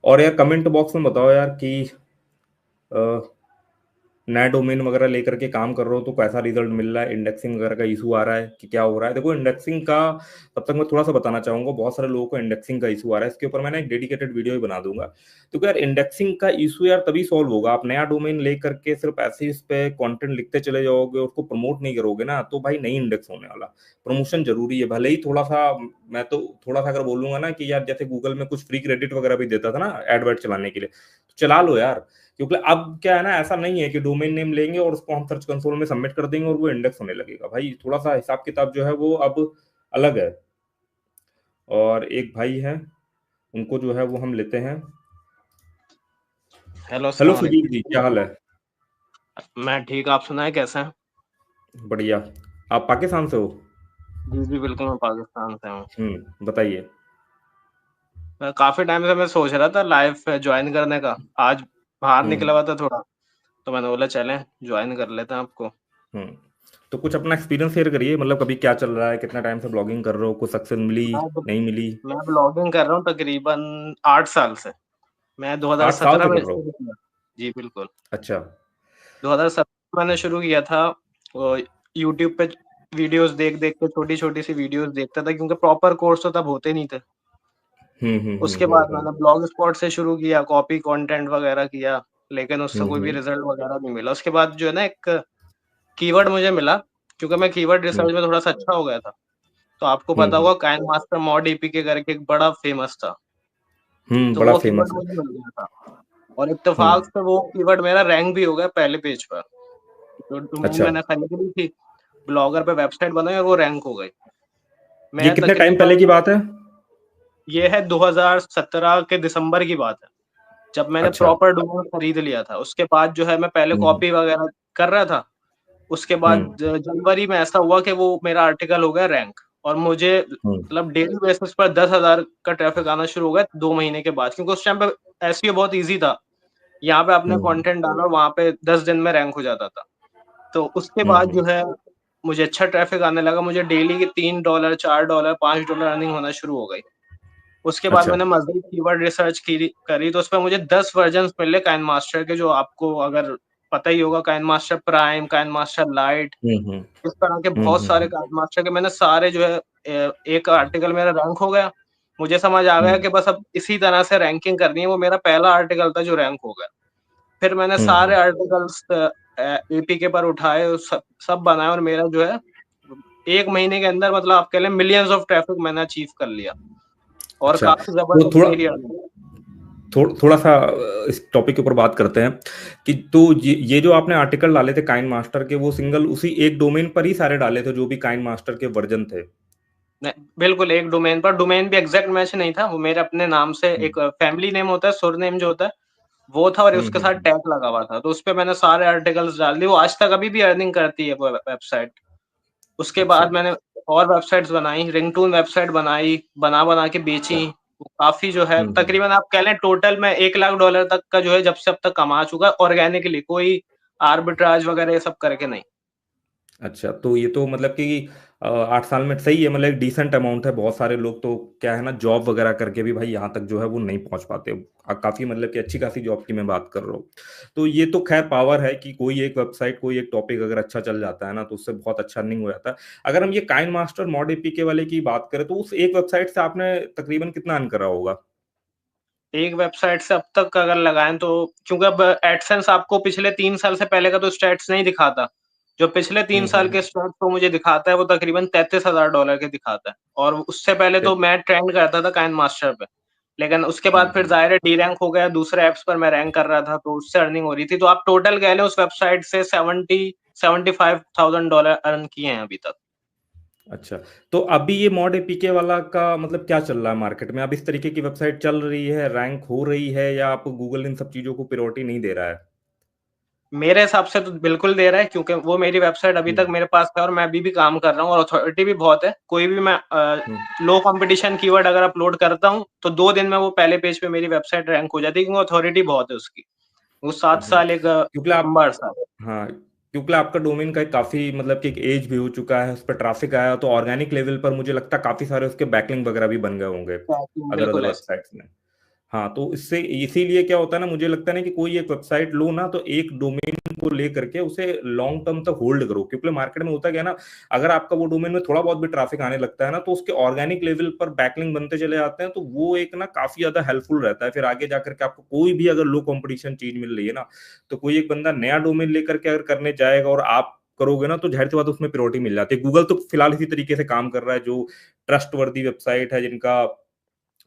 और यार comment box में बताओ यार कि नया डोमेन वगैरह लेकर के काम कर रहे हो तो कैसा रिजल्ट मिल रहा है, इंडेक्सिंग वगैरह का इशू आ रहा है कि क्या हो रहा है। देखो इंडेक्सिंग का तब तक मैं थोड़ा सा बताना चाहूंगा, बहुत सारे लोगों को इंडेक्सिंग का इशू आ रहा है, इसके ऊपर मैंने एक डेडिकेटेड वीडियो ही बना दूंगा। तो यार इंडेक्सिंग का इशू यार तभी सॉल्व होगा, आप नया डोमेन लेकर के सिर्फ ऐसे ही इस पे कंटेंट लिखते चले जाओगे और उसको प्रमोट नहीं करोगे ना, तो भाई नहीं इंडेक्स होने वाला। प्रमोशन जरूरी है, भले ही थोड़ा सा, मैं तो थोड़ा सा अगर बोलूंगा ना कि यार जैसे गूगल में कुछ फ्री क्रेडिट वगैरह भी देता था ना एड वर्ड चलाने के लिए, तो चला लो यार। क्योंकि अब क्या है ना, ऐसा नहीं है कि डोमेन नेम लेंगे और उसको हम सर्च कंसोल में सबमिट कर देंगे और वो इंडेक्स होने लगेगा। भाई थोड़ा सा हिसाब किताब जो है वो अब अलग है। और एक भाई है, उनको जो है वो हम लेते हैं। हेलो, हेलो अस्सलाम सुदीप जी, क्या हाल वालेकुम। है? मैं ठीक, आप सुनाए कैसे हैं? बढ़िया। आप पाकिस्तान से हो? जी जी बिल्कुल, मैं पाकिस्तान से हूँ। बताइए। काफी टाइम से मैं सोच रहा था लाइफ ज्वाइन करने का। आज बाहर निकला हम्म हुआ था थोड़ा, तो मैंने बोला चलें ज्वाइन कर लेते हैं आपको। हम्म तो कुछ अपना एक्सपीरियंस शेयर करिए, मतलब कभी क्या चल रहा है, कितना टाइम से ब्लॉगिंग कर रहे हो, कुछ सक्सेस मिली, मैं नहीं मिली? मैं ब्लॉगिंग कर रहा हूँ तकरीबन 8 साल से। मैं 8 साल 2017 से में कर रहे हो? शुरू किया। जी बिल्कुल। अच्छा। 2017 में मैंने शुरू किया था। यूट्यूब पे वीडियोस देख देख के, छोटी छोटी सी वीडियोस देखता था, क्योंकि प्रॉपर कोर्स तो तब होते नहीं थे। उसके बाद मैंने ब्लॉग स्पॉट से शुरू किया, कॉपी कंटेंट वगैरह किया, लेकिन उससे कोई भी हम्म रिजल्ट वगैरह नहीं मिला। उसके बाद जो है ना, एक कीवर्ड मुझे मिला, क्योंकि मैं कीवर्ड हम्म रिसर्च में थोड़ा सा अच्छा हो गया था। तो आपको पता हम्म होगा काइन मास्टर मॉड एपीके करके एक बड़ा फेमस था। तो बड़ा वो कीवर्ड फेमस है। मुझे मिल गया था, और इत्तेफाक हम्म से वो कीवर्ड मेरा रैंक भी हो गया पहले पेज पर। तो डोमेन अच्छा, मैंने खरीद ली थी, ब्लॉगर पे वेबसाइट बनाई और वो रैंक हो गई। ये मैं कितने टाइम पहले की तकरीबन, बात है? ये है 2017 के दिसंबर की बात है, जब मैंने अच्छा। प्रॉपर डोमेन खरीद लिया था। उसके बाद जो है, मैं पहले हम्म कॉपी वगैरह कर रहा था। उसके बाद हम्म जनवरी में ऐसा हुआ कि वो मेरा आर्टिकल हो गया रैंक, और मुझे हम्म मतलब डेली बेसिस पर 10,000 का ट्रैफिक आना शुरू हो गया 2 महीने के बाद, क्योंकि उस टाइम पे एसईओ बहुत ईजी था। यहाँ पे आपने हम्म कंटेंट डाला, वहां पे 10 दिन में रैंक हो जाता था। तो उसके बाद हम्म जो है, मुझे अच्छा ट्रैफिक आने लगा। मुझे डेली के $3, $4, $5 अर्निंग होना शुरू हो गई। उसके बाद अच्छा। मैंने मज़ीद कीवर्ड रिसर्च करी, तो उसपे मुझे 10 वर्जन्स मिले काइन मास्टर के, जो आपको अगर पता ही होगा, Kine Master prime, Kine Master lite, हम्म इस तरह के बहुत सारे हम्म काइन मास्टर के मैंने सारे जो है, एक आर्टिकल मेरा रैंक हो गया। मुझे समझ आ गया हम्म कि बस अब इसी तरह से रैंकिंग करनी है। वो मेरा पहला आर्टिकल था जो रैंक हो गया। फिर मैंने सारे हम्म आर्टिकल्स एपीके पर उठाए, सब बनाए, और मेरा जो है 1 महीने के अंदर, मतलब आप कह लें मिलियंस ऑफ ट्रैफिक मैंने अचीव कर लिया, और अच्छा। काफ़ी तो ज़बरदस्त थोड़ा मेरी अर्निंग। थोड़ा सा इस टॉपिक के ऊपर बात करते हैं कि तो ये जो आपने आर्टिकल डाले थे काइन मास्टर के, वो सिंगल उसी एक डोमेन पर ही सारे डाले थे जो भी काइन मास्टर के वर्जन थे? नहीं, बिल्कुल एक डोमेन पर। डोमेन भी एग्ज़ैक्ट मैच नहीं था, वो मेरे अपने नाम से, हम्म एक फैमिली नेम होता है, सुरनेम जो होता है, वो था, और उसके साथ हम्म टैग लगा हुआ था। तो उसपे मैंने सारे आर्टिकल्स डाल दिए। वो आज तक अभी भी अर्निंग करती है वो वेबसाइट। उसके अच्छा। बाद मैंने और वेबसाइट्स बनाई, रिंगटोन वेबसाइट बनाई, बना-बना के अच्छा। बेची। वो काफ़ी जो है, हम्म तकरीबन आप कह लें टोटल मैं $1 लाख तक का जो है जब से अब तक कमा चुका, ऑर्गेनिकली, कोई आर्बिट्राज वगैरह ये सब करके नहीं। अच्छा, तो ये तो मतलब कि 8 साल में सही है, मतलब एक डिसेंट अमाउंट है। बहुत सारे लोग तो क्या है ना, जॉब वगैरह करके भी भाई यहाँ तक जो है वो नहीं पहुंच पाते। काफी मतलब कि अच्छी खासी जॉब की मैं बात कर रहा हूँ। तो ये तो खैर पावर है कि कोई एक वेबसाइट, कोई एक टॉपिक अगर अच्छा चल जाता है ना, तो उससे बहुत अच्छा अर्निंग हो जाता है। अगर हम ये काइन मास्टर मॉड एपीके वाले की बात करें, तो उस एक वेबसाइट से आपने तकरीबन कितना अर्न करा होगा? एक वेबसाइट से अब तक अगर लगाएँ तो, क्योंकि अब एडसेंस आपको पिछले 3 साल से पहले का तो स्टैट्स नहीं दिखाता। जो पिछले 3 साल के हम्म। स्टैट्स वो मुझे दिखाता है, वो तकरीबन $33,000 के दिखाता है। और उससे पहले तो ते- मैं ट्रेंड करता था काइन मास्टर पे। लेकिन उसके बाद फिर हम्म। ज़ाहिर है डी रैंक हो गया, दूसरे ऐप्स पर मैं रैंक कर रहा था, तो उससे अर्निंग हो रही थी। तो आप टोटल कह लें उस वेबसाइट से 75,000 अर्न किए हैं अभी तक। अच्छा, तो अभी ये मॉड एपीके वाला का मतलब क्या चल रहा है मार्केट में? अब इस तरीके की वेबसाइट चल रही है, रैंक हो रही है, या आप गूगल इन सब चीजों को प्रायोरिटी नहीं दे रहा है? मेरे हिसाब से तो बिल्कुल दे रहा है, क्योंकि वो मेरी वेबसाइट अभी तक हम्म मेरे पास है, और मैं अभी भी काम कर रहा हूँ, और अथॉरिटी भी बहुत है। कोई भी मैं हम्म लो कंपटीशन कीवर्ड अगर अपलोड करता हूँ, तो 2 दिन में वो पहले पेज पे मेरी वेबसाइट रैंक हो जाती है, क्योंकि अथॉरिटी बहुत है उसकी। वो 7 साल एक क्योंकि आप, लंबा अरसा है। हाँ, क्योंकि आपका डोमेन का एक काफी मतलब कि एक एज भी हो चुका है, उस पर ट्रैफिक आया, तो ऑर्गेनिक लेवल पर मुझे लगता है काफी सारे उसके बैकलिंक वगैरह भी बन गए होंगे अदर अदर बिल्कुल ऐसे। वेबसाइट्स में। हाँ, तो इससे इसीलिए क्या होता है ना, मुझे लगता है ना कि कोई एक वेबसाइट लो ना, तो एक डोमेन को लेकर के उसे लॉन्ग टर्म तक होल्ड करो, क्योंकि मार्केट में होता क्या है ना, अगर आपका वो डोमेन में थोड़ा बहुत भी ट्रैफिक आने लगता है ना, तो उसके ऑर्गेनिक लेवल पर बैकलिंक बनते चले जाते हैं, तो वो एक ना काफी ज्यादा हेल्पफुल रहता है। फिर आगे जाकर के आपको कोई भी अगर लो कंपटीशन चीज मिल रही है ना, तो कोई एक बंदा नया डोमेन लेकर के अगर करने जाएगा और आप करोगे ना, तो जाहिर सी बात है उसमें प्रायोरिटी मिल जाती है। गूगल तो फिलहाल इसी तरीके से काम कर रहा है, जो ट्रस्ट वर्दी वेबसाइट है, जिनका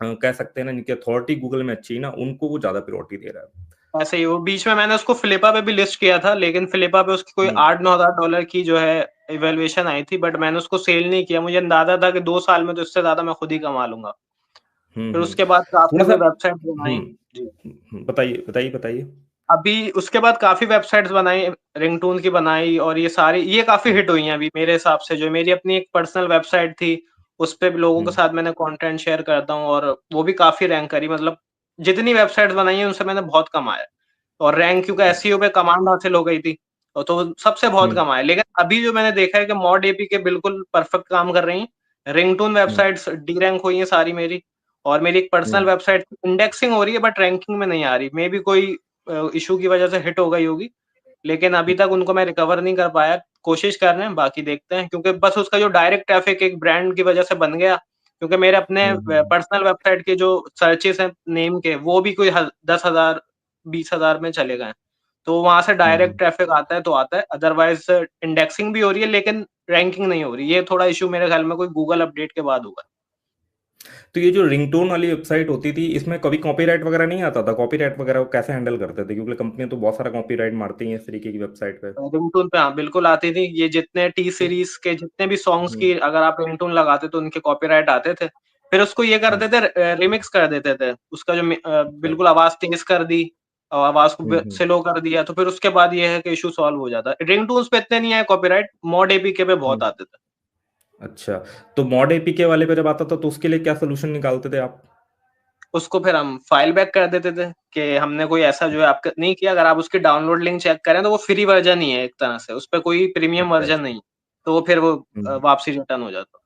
कह सकते हैं ना, जिनकी अथॉरिटी गूगल में अच्छी है ना, उनको वो ज्यादा प्रायोरिटी दे रहा है। ऐसे ही वो बीच में मैंने उसको फ्लिपा पे भी लिस्ट किया था, लेकिन फ्लिपा पे उसकी कोई हम्म 8-9 हज़ार डॉलर की जो है इवेल्युएशन आई थी, बट मैंने उसको सेल नहीं किया। मुझे अंदाजा था कि 2 साल में तो इससे ज्यादा मैं खुद ही कमा लूंगा। फिर हम्म। उसके बाद काफी थोड़ा सा भी वेबसाइट बनाई। जी। बताइए बताइए बताइए। अभी उसके बाद काफी वेबसाइट्स बनाई, रिंगटोन की बनाई, और ये सारी ये काफी हम्म हिट हुई हैं अभी मेरे हिसाब से। जो मेरी अपनी एक पर्सनल वेबसाइट थी, उस पे भी लोगों के हम्म साथ मैंने कंटेंट शेयर करता हूँ, और वो भी काफी रैंक करी। मतलब जितनी वेबसाइट्स बनाई है उनसे मैंने बहुत कमाया, और रैंक क्योंकि एसईओ पे कमांड हासिल हो गई थी, और तो सबसे बहुत हम्म कमाया। लेकिन अभी जो मैंने देखा है कि मॉड एपीके बिल्कुल परफेक्ट काम कर रही हैं। रिंगटोन हम्म वेबसाइट्स डी रैंक हुई हैं सारी मेरी, और मेरी एक पर्सनल हम्म वेबसाइट इंडेक्सिंग हो रही है बट रैंकिंग में नहीं आ रही। मे बी कोई इशू की वजह से हिट हो गई होगी, लेकिन अभी तक उनको मैं रिकवर नहीं कर पाया। कोशिश कर रहे हैं, बाकी देखते हैं, क्योंकि बस उसका जो डायरेक्ट ट्रैफिक एक ब्रांड की वजह से बन गया। क्योंकि मेरे अपने हम्म पर्सनल वेबसाइट के जो सर्चेस हैं नेम के, वो भी कोई 10,000 20,000 में चले गए हैं। तो वहां से डायरेक्ट हम्म। ट्रैफिक आता है तो आता है, अदरवाइज इंडेक्सिंग भी हो रही है लेकिन रैंकिंग नहीं हो रही। ये थोड़ा इशू मेरे ख्याल में कोई गूगल अपडेट के बाद हुआ। तो ये जो रिंगटोन वाली वेबसाइट होती थी, इसमें कभी कॉपीराइट वगैरह नहीं आता था? कॉपीराइट वगैरह वो कैसे हैंडल करते थे, क्योंकि कंपनियां तो बहुत सारा कॉपीराइट मारती हैं इस तरीके की वेबसाइट पे। रिंगटोन पे हाँ बिल्कुल आती थी। ये जितने टी तो सीरीज के जितने भी सॉन्ग्स हम्म की अगर आप रिंगटोन लगाते तो उनके कॉपीराइट आते थे। फिर उसको ये कर हम्म देते, रिमिक्स कर देते थे उसका जो अच्छा। बिल्कुल आवाज तेज कर दी और आवाज को हम्म। स्लो कर दिया, तो फिर उसके बाद ये है कि इशू सॉल्व हो जाता। रिंगटोन्स पे इतने नहीं आए कॉपीराइट, मॉड एपीके पे बहुत हम्म। आते थे। अच्छा, तो मॉड एपीके वाले पे जब आता था तो उसके लिए क्या सोल्यूशन निकालते थे आप? उसको फिर हम फाइल बैक कर देते थे कि हमने कोई ऐसा जो है आपका नहीं किया। अगर आप उसकी डाउनलोड लिंक चेक करें तो वो फ्री वर्जन ही है एक तरह से, उस पे कोई प्रीमियम अच्छा वर्जन अच्छा। नहीं। तो वो फिर वो हम्म। वापसी रिटर्न हो जाता।